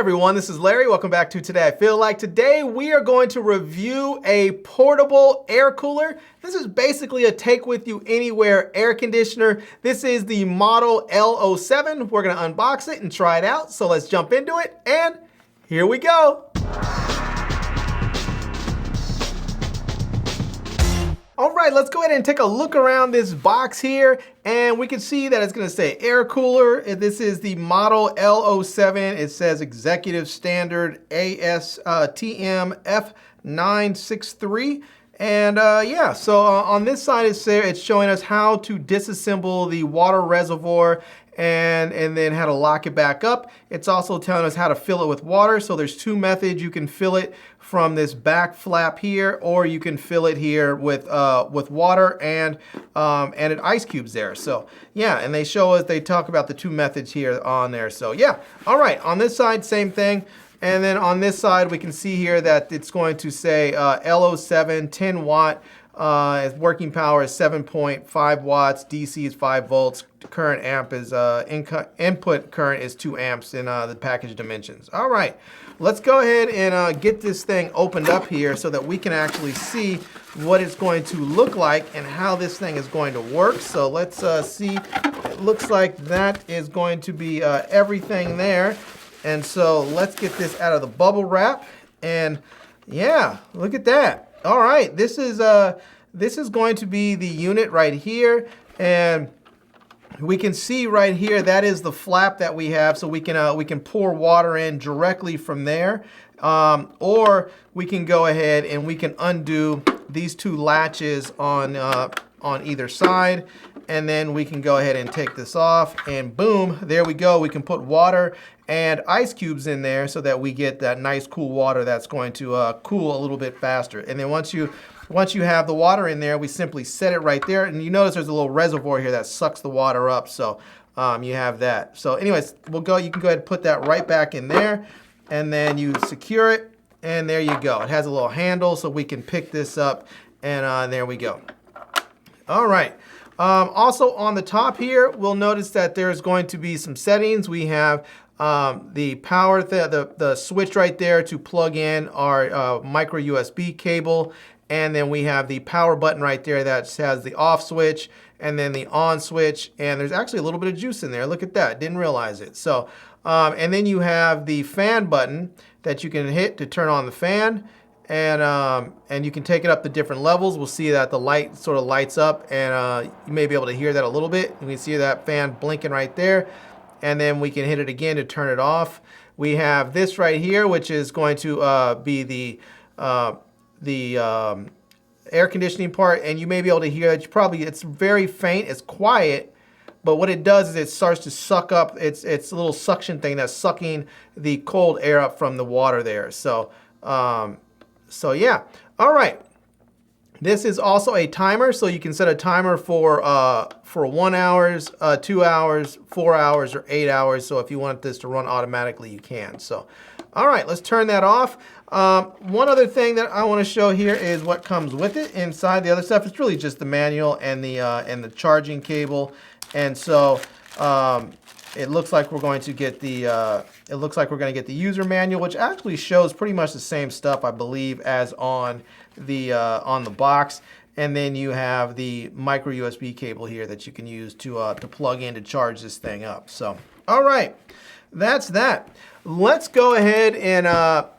everyone, this is Larry. Welcome back to Today I Feel Like. Today we are going to review a portable air cooler. This is basically a take with you anywhere air conditioner. This is the model L07. We're gonna unbox it and try it out. So let's jump into it, and here we go. All right, let's go ahead and take a look around this box here, and we can see that it's gonna say air cooler. This is the model L07. It says Executive Standard ASTM F963. And yeah, so on this side it's showing us how to disassemble the water reservoir and then how to lock it back up. It's also telling us how to fill it with water. So there's two methods. You can fill it from this back flap here, or you can fill it here with water and ice cubes there. So yeah, and they show us, they talk about the two methods here on there. So yeah, all right, on this side, same thing. And then on this side, we can see here that it's going to say L07, 10 watt, working power is 7.5 watts, DC is 5 volts, current amp is, input current is 2 amps in the package dimensions. All right, let's go ahead and get this thing opened up here so that we can actually see what it's going to look like and how this thing is going to work. So let's see, it looks like that is going to be everything there. And so let's get this out of the bubble wrap, and yeah, look at that. All right, this is going to be the unit right here, and we can see right here that is the flap that we have, so we can pour water in directly from there, or we can go ahead and we can undo these two latches on either side, and then we can go ahead and take this off, and boom, there we go. We can put water and ice cubes in there so that we get that nice cool water that's going to cool a little bit faster. And then once you have the water in there, we simply set it right there, and you notice there's a little reservoir here that sucks the water up, so you have that. So anyways, you can go ahead and put that right back in there, and then you secure it, and there you go. It has a little handle so we can pick this up, and there we go. All right. Also on the top here, we'll notice that there's going to be some settings. We have the power, the switch right there to plug in our micro USB cable, and then we have the power button right there that has the off switch and then the on switch, and there's actually a little bit of juice in there. Look at that, didn't realize it. So, and then you have the fan button that you can hit to turn on the fan. And you can take it up to different levels. We'll see that the light sort of lights up, and you may be able to hear that a little bit. You can see that fan blinking right there. And then we can hit it again to turn it off. We have this right here, which is going to be the air conditioning part. And you may be able to hear it. It's very faint, it's quiet. But what it does is it starts to suck up, it's a little suction thing that's sucking the cold air up from the water there. So yeah, all right. This is also a timer, so you can set a timer for 1 hour, 2 hours, 4 hours, or 8 hours. So if you want this to run automatically, you can. So, all right, let's turn that off. One other thing that I want to show here is what comes with it inside. The other stuff is really just the manual and the charging cable. And so it looks like we're going to get the user manual, which actually shows pretty much the same stuff, I believe, as on the box. And then you have the micro USB cable here that you can use to plug in to charge this thing up. So, all right, that's that. Let's go ahead and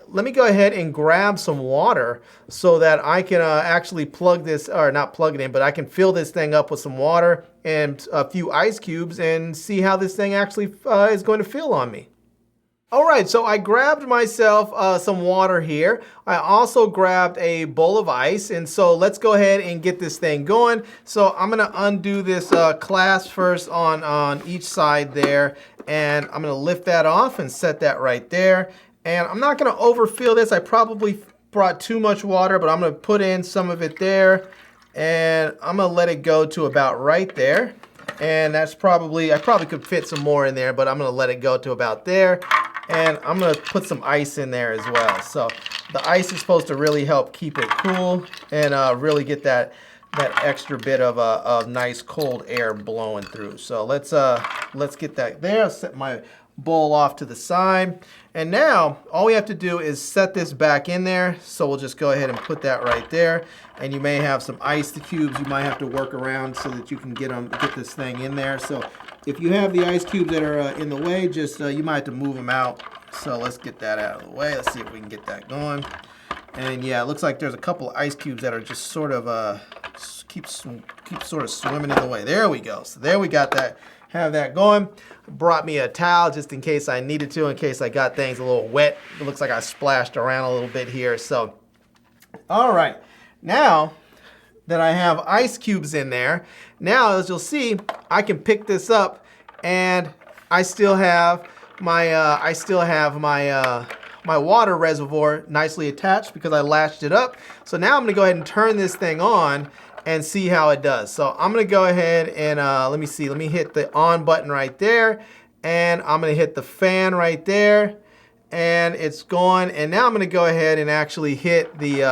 let me go ahead and grab some water so that I can actually plug this, or not plug it in, but I can fill this thing up with some water and a few ice cubes and see how this thing actually is going to feel on me. All right, so I grabbed myself some water here. I also grabbed a bowl of ice, and so let's go ahead and get this thing going. So I'm gonna undo this clasp first on each side there, and I'm gonna lift that off and set that right there. And I'm not gonna overfill this. I probably brought too much water, but I'm gonna put in some of it there, and I'm gonna let it go to about right there. And that's probably, I probably could fit some more in there, but I'm gonna let it go to about there. And I'm gonna put some ice in there as well. So the ice is supposed to really help keep it cool and really get that extra bit of nice cold air blowing through. So let's get that there. I'll set my bowl off to the side. And now all we have to do is set this back in there. So we'll just go ahead and put that right there. And you may have some ice cubes you might have to work around so that you can get this thing in there. So if you have the ice cubes that are in the way, just you might have to move them out. So let's get that out of the way. Let's see if we can get that going. And yeah, it looks like there's a couple of ice cubes that are just sort of keep sort of swimming in the way. There we go. So there we got that. Have that going. Brought me a towel just in case I needed to, in case I got things a little wet. It looks like I splashed around a little bit here. So, all right. Now that I have ice cubes in there, now as you'll see, I can pick this up, and I still have my my water reservoir nicely attached because I latched it up. So now I'm gonna go ahead and turn this thing on and see how it does. So I'm gonna go ahead and let me see. Let me hit the on button right there, and I'm gonna hit the fan right there, and it's gone. And now I'm gonna go ahead and actually hit the.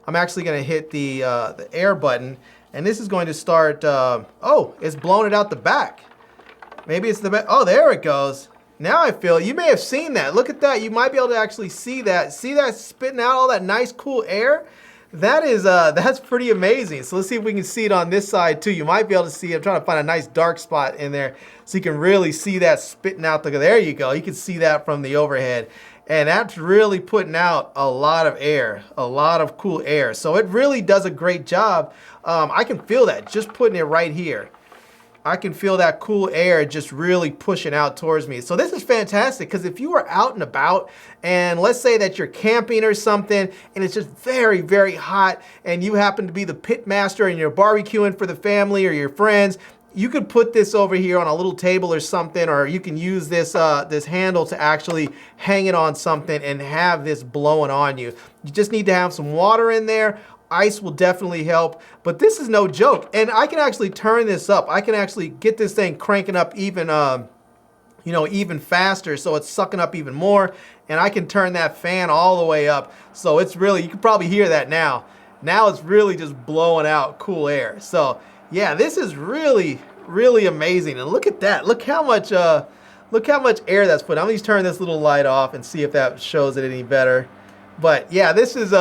I'm actually gonna hit the air button, and this is going to start. Oh, it's blowing it out the back. Maybe it's the back. Oh, there it goes. Now I feel, you may have seen that. Look at that. You might be able to actually see that. See that spitting out all that nice cool air? That is, that's pretty amazing. So let's see if we can see it on this side too. You might be able to see it. I'm trying to find a nice dark spot in there so you can really see that spitting out. There you go. You can see that from the overhead. And that's really putting out a lot of air, a lot of cool air. So it really does a great job. I can feel that just putting it right here. I can feel that cool air just really pushing out towards me. So this is fantastic, because if you are out and about, and let's say that you're camping or something, and it's just very, very hot, and you happen to be the pit master and you're barbecuing for the family or your friends, you could put this over here on a little table or something, or you can use this this handle to actually hang it on something and have this blowing on you. You just need to have some water in there. Ice will definitely help, but this is no joke. And I can actually turn this up. I can actually get this thing cranking up even, you know, even faster, so it's sucking up even more. And I can turn that fan all the way up. So it's really, you can probably hear that now. Now it's really just blowing out cool air. So yeah, this is really, really amazing. And look at that. Look how much air that's put. I'm gonna just turn this little light off and see if that shows it any better. But yeah, this is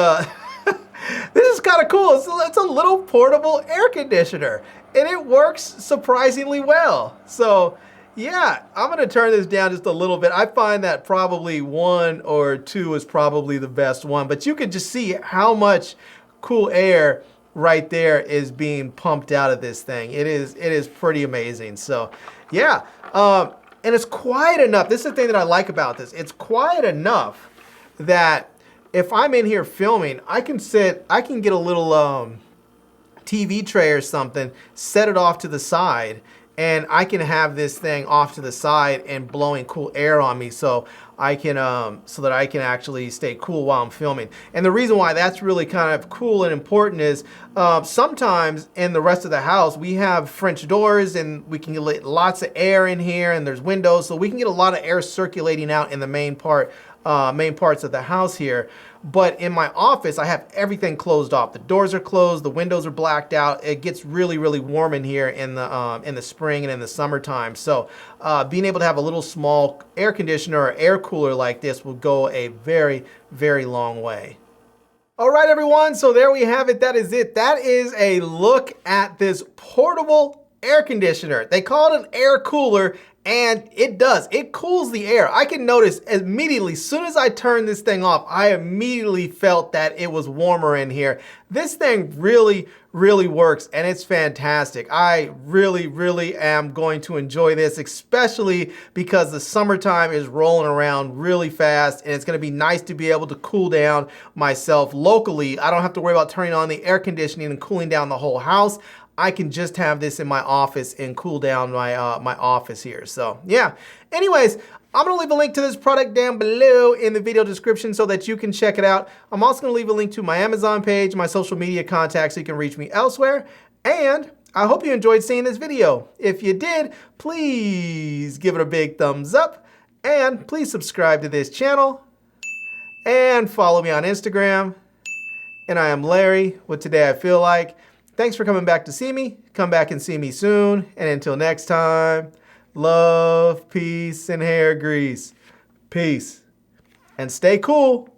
this is kind of cool. It's a little portable air conditioner, and it works surprisingly well. So yeah, I'm gonna turn this down just a little bit. I find that probably 1 or 2 is probably the best one, but you can just see how much cool air right there is being pumped out of this thing. It is pretty amazing. So yeah, and it's quiet enough. This is the thing that I like about this. It's quiet enough that if I'm in here filming, I can get a little TV tray or something, set it off to the side, and I can have this thing off to the side and blowing cool air on me, so I can so that I can actually stay cool while I'm filming. And the reason why that's really kind of cool and important is sometimes in the rest of the house we have French doors, and we can get lots of air in here, and there's windows, so we can get a lot of air circulating out in the main parts of the house here. But in my office, I have everything closed off. The doors are closed, the windows are blacked out. It gets really, really warm in here in the spring and in the summertime. So being able to have a little small air conditioner or air cooler like this will go a very, very long way. All right, everyone, so there we have it. That is it. That is a look at this portable air conditioner. They call it an air cooler, and it does. It cools the air. I can notice immediately, as soon as I turned this thing off, I immediately felt that it was warmer in here. This thing really, really works, and it's fantastic. I really, really am going to enjoy this, especially because the summertime is rolling around really fast, and it's gonna be nice to be able to cool down myself locally. I don't have to worry about turning on the air conditioning and cooling down the whole house. I can just have this in my office and cool down my my office here. So yeah, anyways, I'm gonna leave a link to this product down below in the video description so that you can check it out. I'm also gonna leave a link to my Amazon page, my social media contacts, so you can reach me elsewhere. And I hope you enjoyed seeing this video. If you did, please give it a big thumbs up, and please subscribe to this channel and follow me on Instagram. And I am Larry with Today I Feel Like. Thanks for coming back to see me. Come back and see me soon. And until next time, love, peace, and hair grease. Peace. And stay cool.